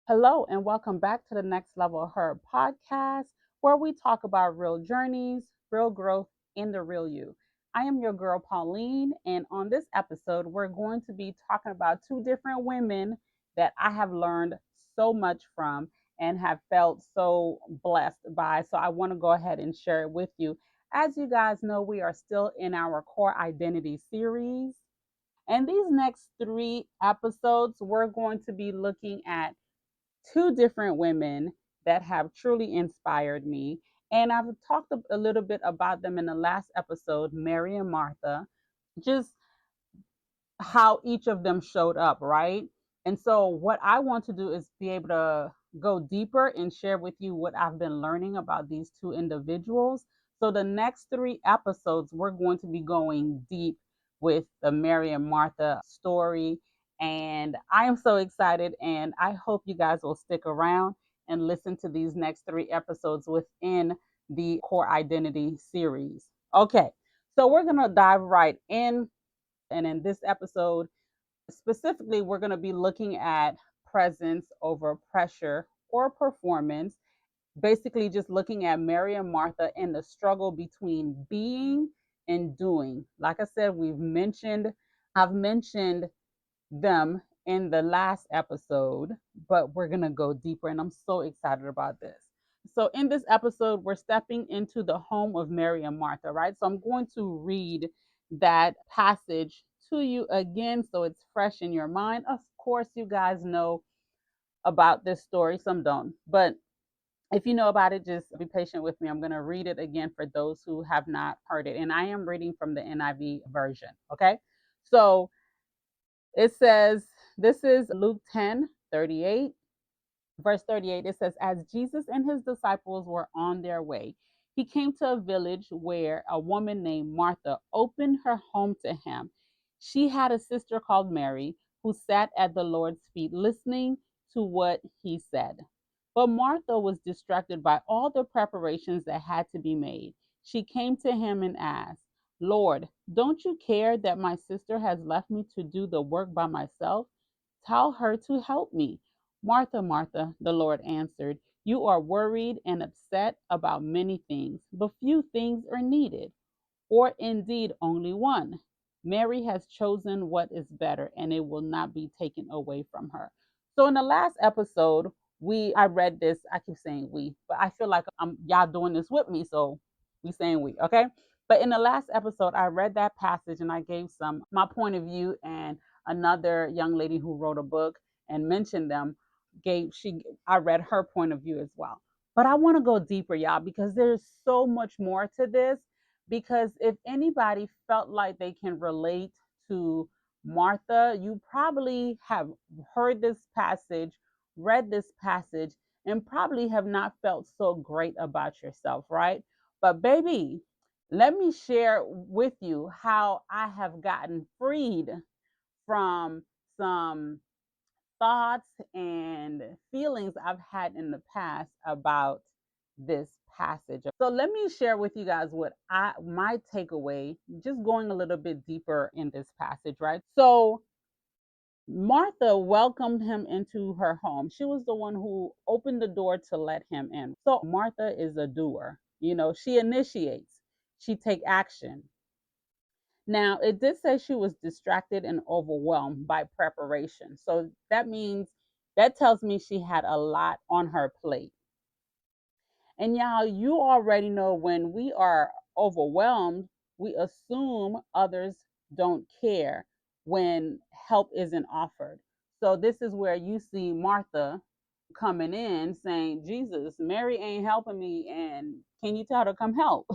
Hello, and welcome back to the Next Level Her podcast, where we talk about real journeys, real growth, and the real you. I am your girl, Pauline, and on this episode, we're going to be talking about two different women that I have learned so much from and have felt so blessed by. So I want to go ahead and share it with you. As you guys know, we are still in our core identity series. And these next three episodes, we're going to be looking at two different women that have truly inspired me. And I've talked a little bit about them in the last episode, Mary and Martha, just how each of them showed up, right? And so, what I want to do is be able to go deeper and share with you what I've been learning about these two individuals. So, the next three episodes, we're going to be going deep with the Mary and Martha story. And I am so excited, and I hope you guys will stick around and listen to these next three episodes within the Core Identity series. Okay, so we're going to dive right in, and in this episode, specifically, we're going to be looking at presence over pressure or performance. Basically, just looking at Mary and Martha and the struggle between being and doing. Like I said, I've mentioned them in the last episode, but we're going to go deeper, and I'm so excited about this. So, in this episode, we're stepping into the home of Mary and Martha, right? So, I'm going to read that passage to you again so it's fresh in your mind. Of course, you guys know about this story, some don't, but if you know about it, just be patient with me. I'm going to read it again for those who have not heard it. And I am reading from the NIV version, okay? So, it says, this is Luke 10:38. Verse 38, it says, as Jesus and his disciples were on their way, he came to a village where a woman named Martha opened her home to him. She had a sister called Mary who sat at the Lord's feet listening to what he said. But Martha was distracted by all the preparations that had to be made. She came to him and asked, Lord, don't you care that my sister has left me to do the work by myself? Tell her to help me. Martha, Martha, the Lord answered, you are worried and upset about many things, but few things are needed, or indeed only one. Mary has chosen what is better, and it will not be taken away from her. So in the last episode, I read this. I keep saying we, but I feel like I'm y'all doing this with me, so we saying we, okay? But in the last episode, I read that passage and I gave some my point of view, and another young lady who wrote a book and mentioned them gave she I read her point of view as well. But I want to go deeper, y'all, because there's so much more to this. Because if anybody felt like they can relate to Martha, you probably have heard this passage, read this passage, and probably have not felt so great about yourself, right? But baby, let me share with you how I have gotten freed from some thoughts and feelings I've had in the past about this passage. So let me share with you guys what I my takeaway, just going a little bit deeper in this passage, right? So Martha welcomed him into her home. She was the one who opened the door to let him in. So Martha is a doer. She initiates, she take action. Now, it did say she was distracted and overwhelmed by preparation. So that tells me she had a lot on her plate. And y'all, you already know when we are overwhelmed, we assume others don't care when help isn't offered. So this is where you see Martha coming in saying, Jesus, Mary ain't helping me, and can you tell her to come help?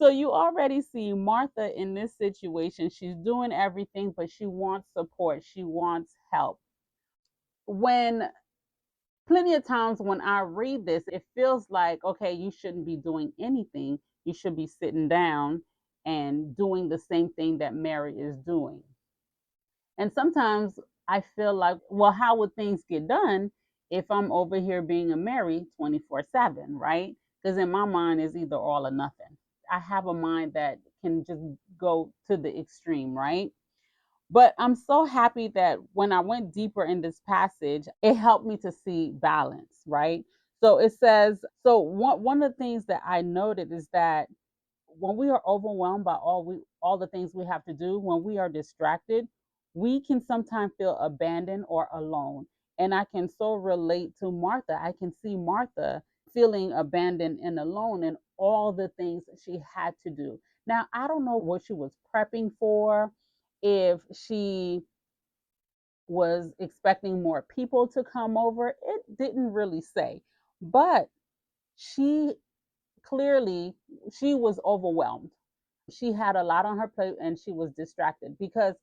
So you already see Martha in this situation. She's doing everything, but she wants support. She wants help. When plenty of times when I read this, it feels like, okay, you shouldn't be doing anything. You should be sitting down and doing the same thing that Mary is doing. And sometimes I feel like, well, how would things get done if I'm over here being a Mary 24/7, right? Because in my mind, it's either all or nothing. I have a mind that can just go to the extreme, right? But I'm so happy that when I went deeper in this passage, it helped me to see balance, right? So it says, so one of the things that I noted is that when we are overwhelmed by all the things we have to do, when we are distracted, we can sometimes feel abandoned or alone. And I can so relate to Martha. I can see Martha feeling abandoned and alone in all the things that she had to do. Now, I don't know what she was prepping for, if she was expecting more people to come over. It didn't really say. But she clearly she was overwhelmed. She had a lot on her plate and she was distracted because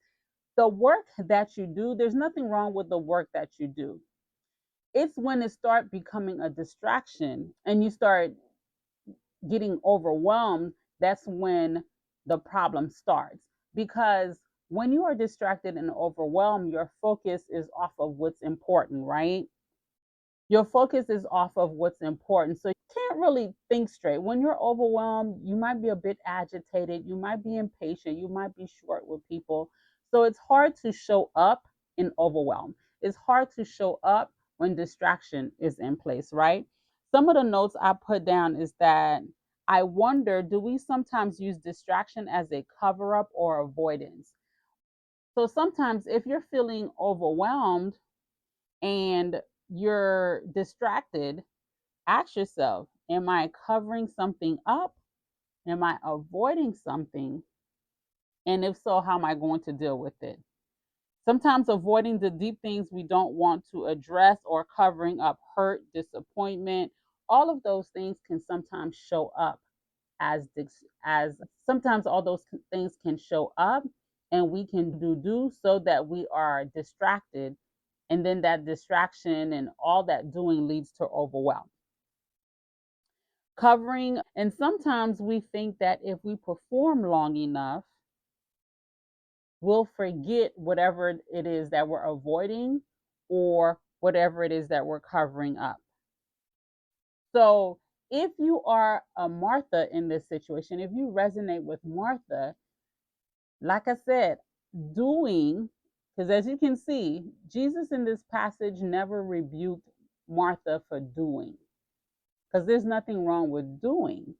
the work that you do, there's nothing wrong with the work that you do. It's when it start becoming a distraction and you start getting overwhelmed, that's when the problem starts. Because when you are distracted and overwhelmed, your focus is off of what's important, right? Your focus is off of what's important. So you can't really think straight. When you're overwhelmed, you might be a bit agitated, you might be impatient, you might be short with people. So it's hard to show up in overwhelm. It's hard to show up when distraction is in place, right? Some of the notes I put down is that I wonder, do we sometimes use distraction as a cover up or avoidance? So sometimes if you're feeling overwhelmed and you're distracted, ask yourself, am I covering something up? Am I avoiding something? And if so, how am I going to deal with it? Sometimes avoiding the deep things we don't want to address or covering up hurt, disappointment, all of those things can sometimes show up as sometimes all those things can show up and we can do so that we are distracted, and then that distraction and all that doing leads to overwhelm. Covering, and sometimes we think that if we perform long enough, we'll forget whatever it is that we're avoiding or whatever it is that we're covering up. So if you are a Martha in this situation, if you resonate with Martha, like I said, doing, because as you can see, Jesus in this passage never rebuked Martha for doing, because there's nothing wrong with doing,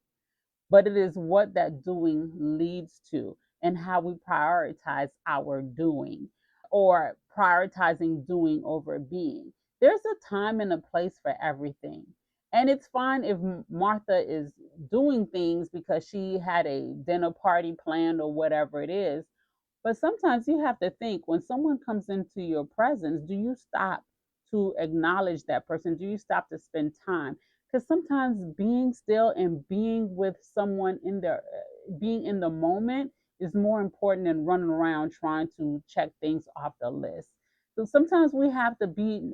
but it is what that doing leads to and how we prioritize our doing, or prioritizing doing over being. There's a time and a place for everything. And it's fine if Martha is doing things because she had a dinner party planned or whatever it is. But sometimes you have to think, when someone comes into your presence, do you stop to acknowledge that person? Do you stop to spend time? Because sometimes being still and being with someone in their being in the moment is more important than running around trying to check things off the list. So sometimes we have to be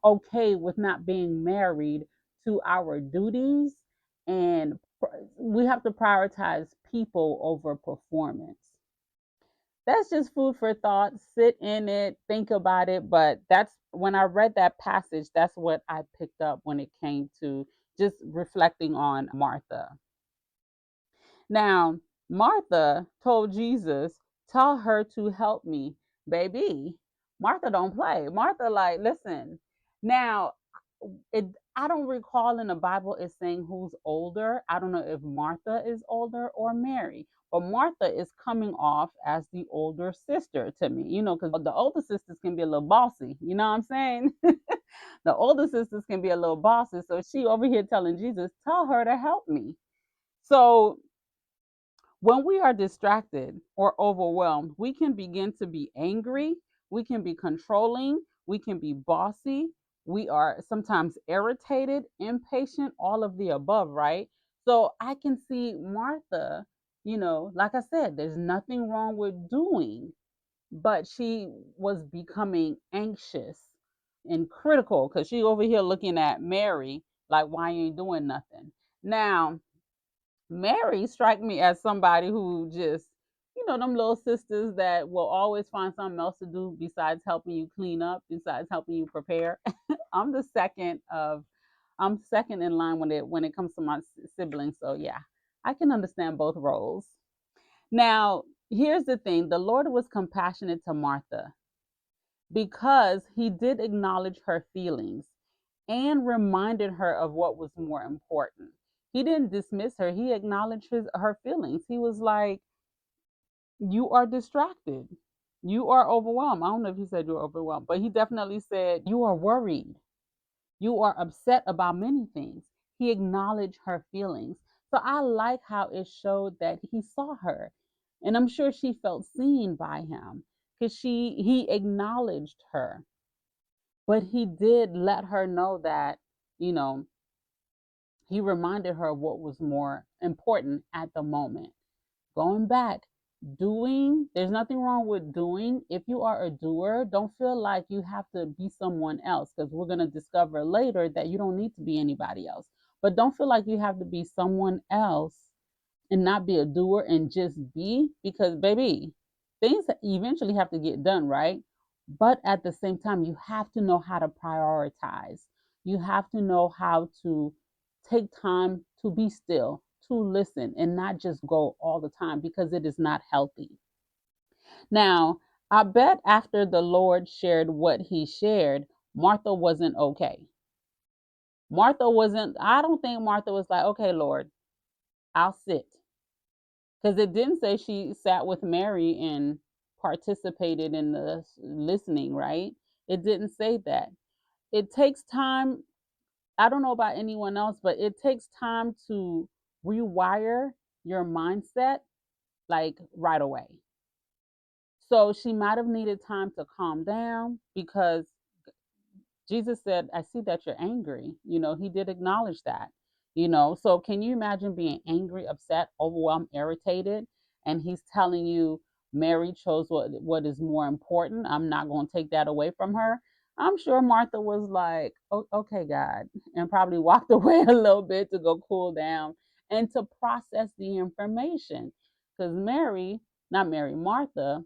okay with not being married to our duties, and we have to prioritize people over performance. That's just food for thought. Sit in it, think about it. But that's when I read that passage, that's what I picked up when it came to just reflecting on Martha. Now, Martha told Jesus, tell her to help me. Baby, Martha don't play. Martha, like, listen. Now, it I don't recall in the Bible is saying who's older. I don't know if Martha is older or Mary, but Martha is coming off as the older sister to me, because the older sisters can be a little bossy. You know what I'm saying? The older sisters can be a little bossy. So she over here telling Jesus, tell her to help me. So when we are distracted or overwhelmed, we can begin to be angry, we can be controlling, we can be bossy, we are sometimes irritated, impatient, all of the above, right? So I can see Martha, like I said, there's nothing wrong with doing, but she was becoming anxious and critical because she over here looking at Mary like, why you ain't doing nothing? Now, Mary strike me as somebody who just, them little sisters that will always find something else to do besides helping you clean up, besides helping you prepare. I'm the second of, I'm second in line when it comes to my siblings. So yeah, I can understand both roles. Now, Here's the thing, the Lord was compassionate to Martha because he did acknowledge her feelings and reminded her of what was more important. He didn't dismiss her, he acknowledged her feelings. He was like, you are distracted. You are overwhelmed. I don't know if he said you're overwhelmed, but he definitely said you are worried. You are upset about many things. He acknowledged her feelings. So I like how it showed that he saw her. And I'm sure she felt seen by him because he acknowledged her. But he did let her know that, you know, he reminded her of what was more important at the moment. Going back, doing, there's nothing wrong with doing. If you are a doer, don't feel like you have to be someone else, because we're going to discover later that you don't need to be anybody else. But don't feel like you have to be someone else and not be a doer and just be, because baby, things eventually have to get done, right? But at the same time, you have to know how to prioritize. You have to know how to take time to be still, to listen, and not just go all the time, because it is not healthy. Now, I bet after the Lord shared what he shared, Martha wasn't okay. Martha wasn't, I don't think Martha was like, okay, Lord, I'll sit. Because it didn't say she sat with Mary and participated in the listening, right? It didn't say that. It takes time. I don't know about anyone else, but it takes time to rewire your mindset, like right away. So she might have needed time to calm down, because Jesus said, I see that you're angry. He did acknowledge that. So can you imagine being angry, upset, overwhelmed, irritated? And he's telling you Mary chose what is more important. I'm not going to take that away from her. I'm sure Martha was like, okay, God, and probably walked away a little bit to go cool down and to process the information. Because Martha,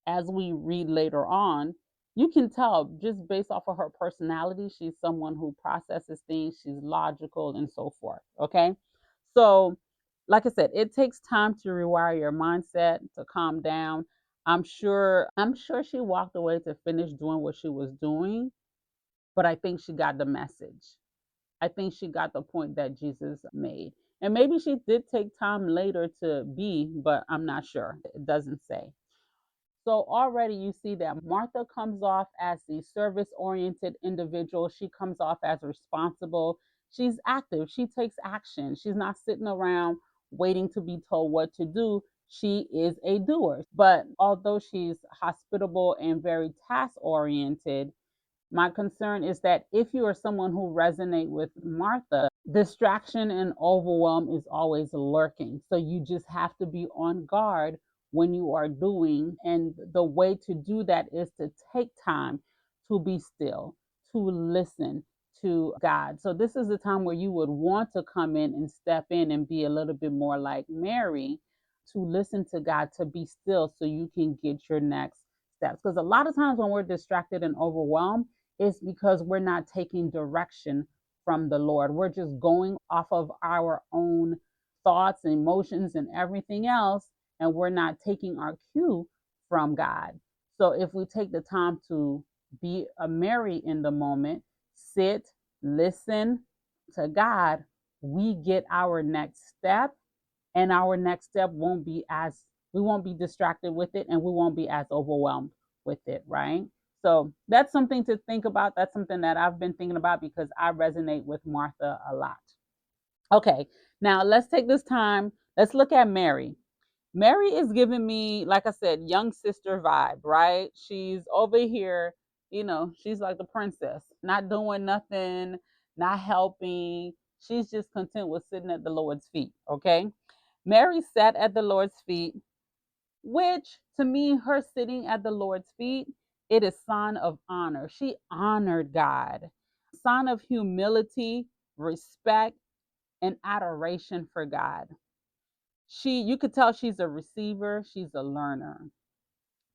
as we read later on, you can tell just based off of her personality, she's someone who processes things, she's logical, and so forth. Okay. So, like I said, it takes time to rewire your mindset, to calm down. I'm sure she walked away to finish doing what she was doing, but I think she got the message. I think she got the point that Jesus made. And maybe she did take time later to be, but I'm not sure. It doesn't say. So already you see that Martha comes off as the service oriented individual. She comes off as responsible. She's active. She takes action. She's not sitting around waiting to be told what to do. She is a doer. But although she's hospitable and very task oriented, my concern is that if you are someone who resonate with Martha, distraction and overwhelm is always lurking. So you just have to be on guard when you are doing. And the way to do that is to take time to be still, to listen to God. So this is the time where you would want to come in and step in and be a little bit more like Mary, to listen to God, to be still so you can get your next steps. Because a lot of times when we're distracted and overwhelmed, it's because we're not taking direction from the Lord. We're just going off of our own thoughts and emotions and everything else, and we're not taking our cue from God. So if we take the time to be a Mary in the moment, sit, listen to God, we get our next step, and our next step won't be as, we won't be distracted with it, and we won't be as overwhelmed with it, right? So that's something to think about. That's something that I've been thinking about because I resonate with Martha a lot. Okay, now let's take this time. Let's look at Mary. Mary is giving me, like I said, young sister vibe, right? She's over here, she's like the princess, not doing nothing, not helping. She's just content with sitting at the Lord's feet, okay? Mary sat at the Lord's feet, which to me, her sitting at the Lord's feet, it is sign of honor. She honored God, sign of humility, respect, and adoration for God. You could tell she's a receiver, she's a learner.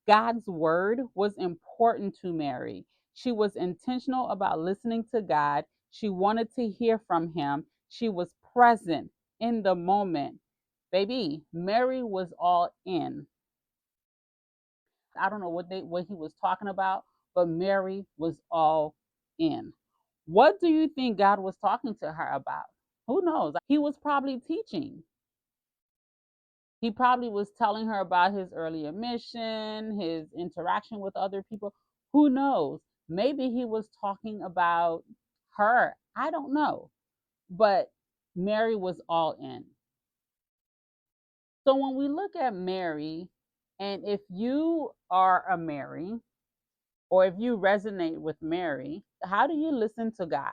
God's word was important to Mary. She was intentional about listening to God. She wanted to hear from him. She was present in the moment. Baby, Mary was all in. I don't know what he was talking about, but Mary was all in. What do you think God was talking to her about? Who knows? He was probably teaching. He probably was telling her about his earlier mission, his interaction with other people. Who knows? Maybe he was talking about her. I don't know. But Mary was all in. So when we look at Mary, and if you are a Mary, or if you resonate with Mary, how do you listen to God?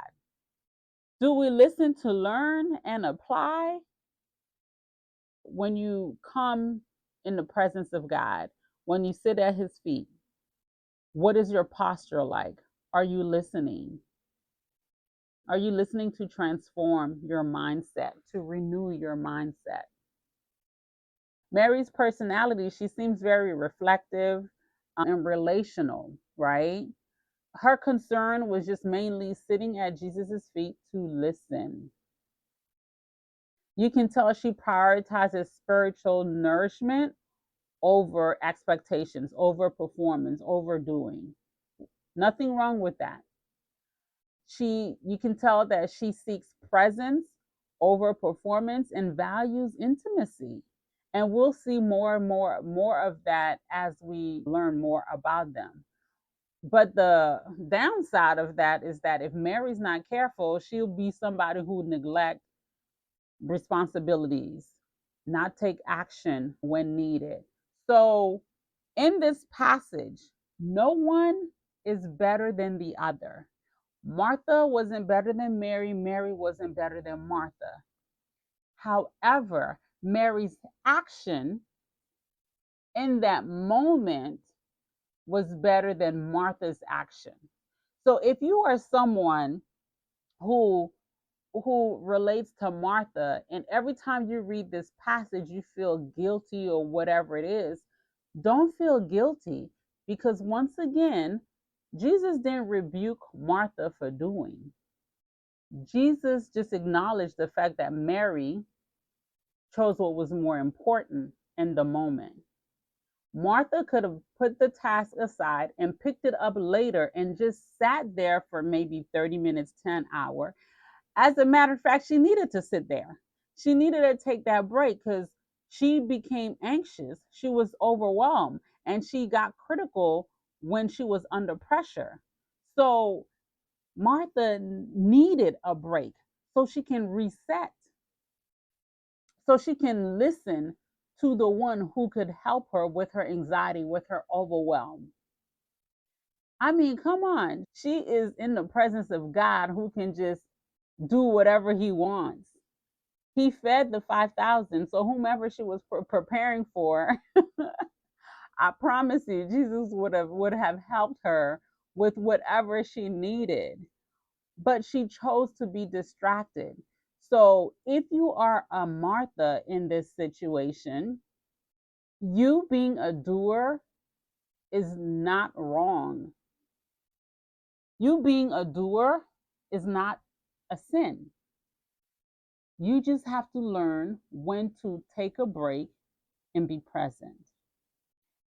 Do we listen to learn and apply? When you come in the presence of God, when you sit at his feet, what is your posture like? Are you listening? Are you listening to transform your mindset, to renew your mindset? Mary's personality, she seems very reflective and relational, right? Her concern was just mainly sitting at Jesus's feet to listen. You can tell she prioritizes spiritual nourishment over expectations, over performance, overdoing. Nothing wrong with that. You can tell that she seeks presence over performance and values intimacy. And we'll see more and more of that as we learn more about them. But the downside of that is that if Mary's not careful, she'll be somebody who neglect responsibilities, not take action when needed. So in this passage, no one is better than the other. Martha wasn't better than Mary. Mary wasn't better than Martha. However, Mary's action in that moment was better than Martha's action. So if you are someone who relates to Martha, and every time you read this passage you feel guilty or whatever it is, don't feel guilty, because once again, Jesus didn't rebuke Martha for doing. Jesus just acknowledged the fact that Mary chose what was more important in the moment. Martha could have put the task aside and picked it up later and just sat there for maybe 30 minutes to an hour. As a matter of fact, she needed to sit there. She needed to take that break because she became anxious. She was overwhelmed and she got critical when she was under pressure. So Martha needed a break so she can reset, so she can listen to the one who could help her with her anxiety, with her overwhelm. I mean, come on. She is in the presence of God who can just do whatever he wants. He fed the 5,000. So whomever she was preparing for, I promise you, Jesus would have helped her with whatever she needed. But she chose to be distracted. So if you are a Martha in this situation, you being a doer is not wrong. You being a doer is not a sin. You just have to learn when to take a break and be present.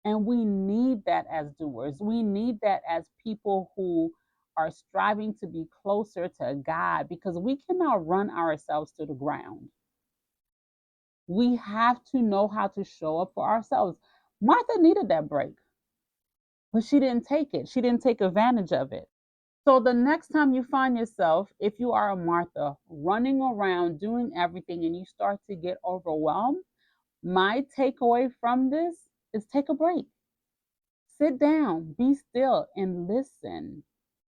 And we need that as doers. We need that as people who are striving to be closer to God, because we cannot run ourselves to the ground. We have to know how to show up for ourselves. Martha needed that break, but she didn't take it. She didn't take advantage of it. So the next time you find yourself, if you are a Martha, running around doing everything and you start to get overwhelmed, my takeaway from this is take a break. Sit down, be still, and listen.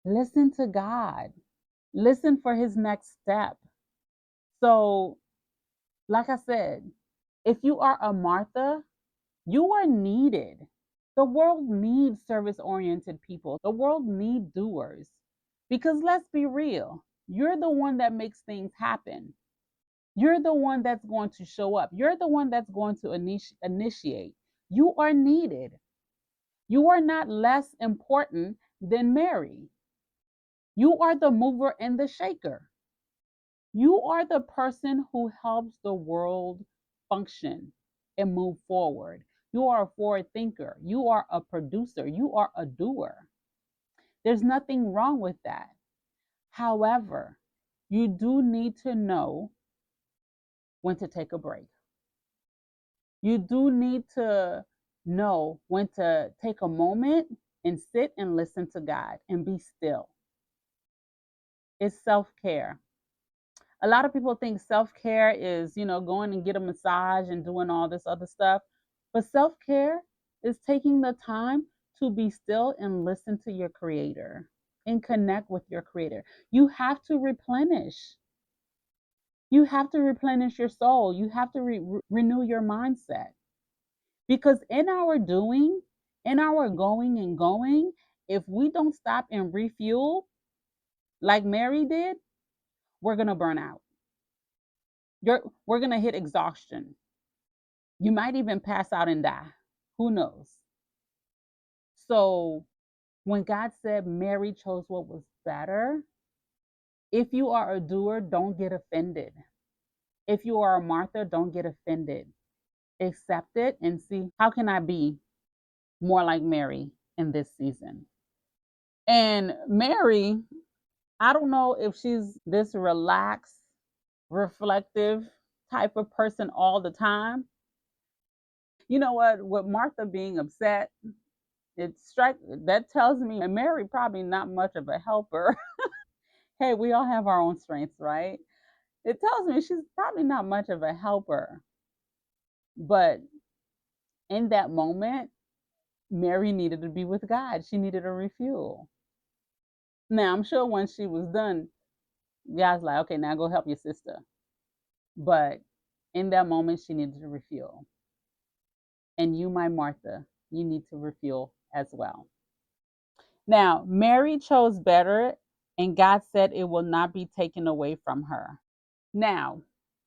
Listen to God. Listen for his next step. So, like I said, if you are a Martha, you are needed. The world needs service oriented people. The world needs doers. Because let's be real, you're the one that makes things happen. You're the one that's going to show up. You're the one that's going to initiate. You are needed. You are not less important than Mary. You are the mover and the shaker. You are the person who helps the world function and move forward. You are a forward thinker. You are a producer. You are a doer. There's nothing wrong with that. However, you do need to know when to take a break. You do need to know when to take a moment and sit and listen to God and be still. It's self care. A lot of people think self care is, going and get a massage and doing all this other stuff. But self care is taking the time to be still and listen to your creator and connect with your creator. You have to replenish. You have to replenish your soul. You have to renew your mindset. Because in our doing, in our going and going, if we don't stop and refuel like Mary did, we're going to burn out. We're going to hit exhaustion. You might even pass out and die. Who knows? So when God said Mary chose what was better, if you are a doer, don't get offended. If you are a Martha, don't get offended. Accept it and see, how can I be more like Mary in this season? And Mary, I don't know if she's this relaxed, reflective type of person all the time. You know what? With Martha being upset, that tells me Mary probably not much of a helper. Hey, we all have our own strengths, right? It tells me she's probably not much of a helper. But in that moment, Mary needed to be with God. She needed a refuel. Now, I'm sure when she was done, God's like, okay, now go help your sister. But in that moment, she needed to refuel. And you, my Martha, you need to refuel as well. Now, Mary chose better, and God said it will not be taken away from her. Now,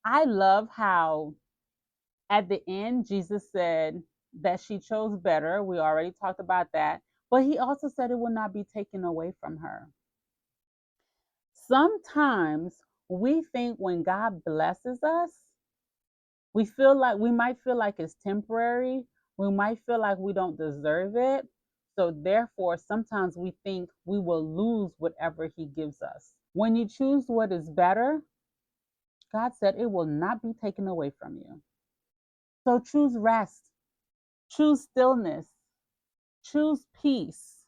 I love how at the end, Jesus said that she chose better. We already talked about that. But he also said it will not be taken away from her. Sometimes we think when God blesses us, we might feel like it's temporary. We might feel like we don't deserve it. So therefore, sometimes we think we will lose whatever he gives us. When you choose what is better, God said it will not be taken away from you. So choose rest, choose stillness, choose peace,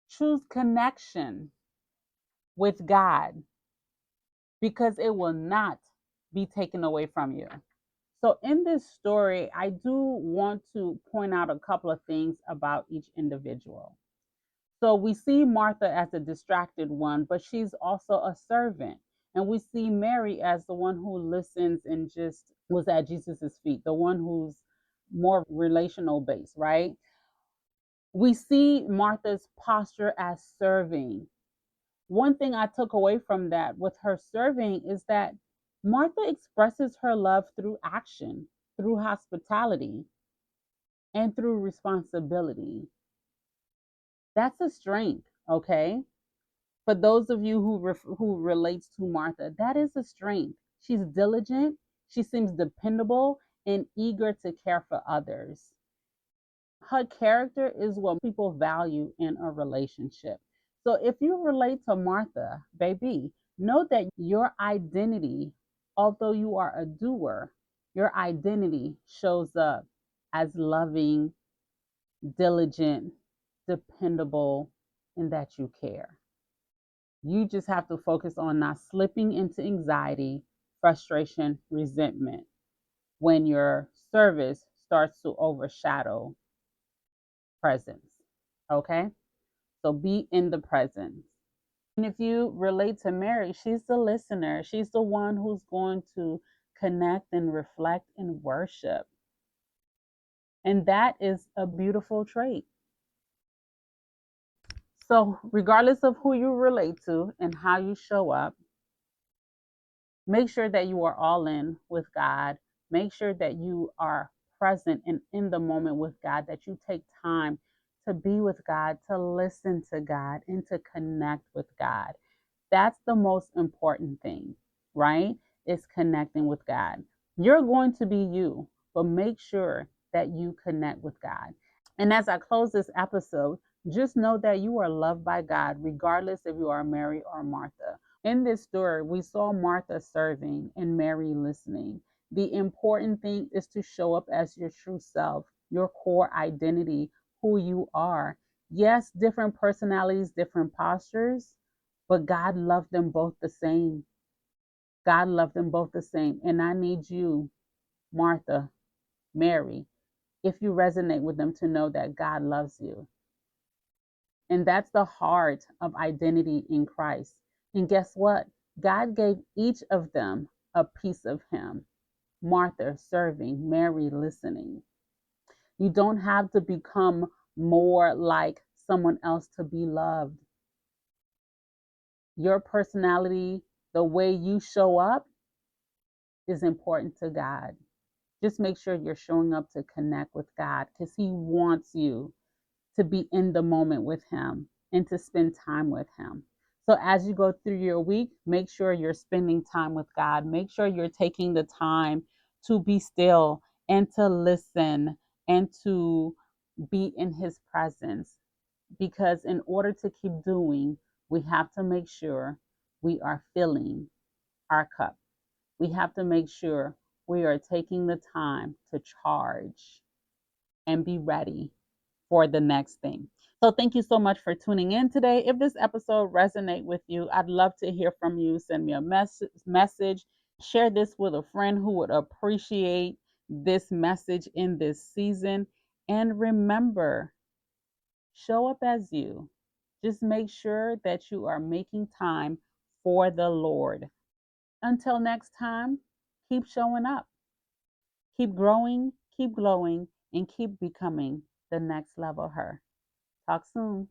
choose connection with God because it will not be taken away from you. So, in this story, I do want to point out a couple of things about each individual. So, we see Martha as a distracted one, but she's also a servant. And we see Mary as the one who listens and just was at Jesus's feet, the one who's more relational based, right? We see Martha's posture as serving. One thing I took away from that with her serving is that Martha expresses her love through action, through hospitality, and through responsibility. That's a strength, okay? For those of you who relates to Martha, that is a strength. She's diligent, she seems dependable and eager to care for others. Her character is what people value in a relationship. So if you relate to Martha, baby, know that your identity, although you are a doer, your identity shows up as loving, diligent, dependable, and that you care. You just have to focus on not slipping into anxiety, frustration, resentment when your service starts to overshadow presence. Okay? So be in the presence. And if you relate to Mary, she's the listener. She's the one who's going to connect and reflect and worship. And that is a beautiful trait. So, regardless of who you relate to and how you show up, make sure that you are all in with God. Make sure that you are present and in the moment with God, that you take time to be with God, to listen to God, and to connect with God. That's the most important thing, right? Is connecting with God. You're going to be you, but make sure that you connect with God. And as I close this episode, just know that you are loved by God, regardless if you are Mary or Martha. In this story, we saw Martha serving and Mary listening. The important thing is to show up as your true self, your core identity, who you are. Yes, different personalities, different postures, but God loved them both the same. God loved them both the same. And I need you, Martha, Mary, if you resonate with them, to know that God loves you. And that's the heart of identity in Christ. And guess what? God gave each of them a piece of Him. Martha serving, Mary listening. You don't have to become more like someone else to be loved. Your personality, the way you show up, is important to God. Just make sure you're showing up to connect with God because He wants you to be in the moment with Him and to spend time with Him. So, as you go through your week, make sure you're spending time with God. Make sure you're taking the time to be still and to listen and to be in His presence. Because in order to keep doing, we have to make sure we are filling our cup. We have to make sure we are taking the time to charge and be ready for the next thing. So thank you so much for tuning in today. If this episode resonate with you, I'd love to hear from you. Send me a message. Share this with a friend who would appreciate this message in this season. And remember, show up as you. Just make sure that you are making time for the Lord. Until next time, keep showing up, keep growing, keep glowing, and keep becoming the next level her. Talk soon.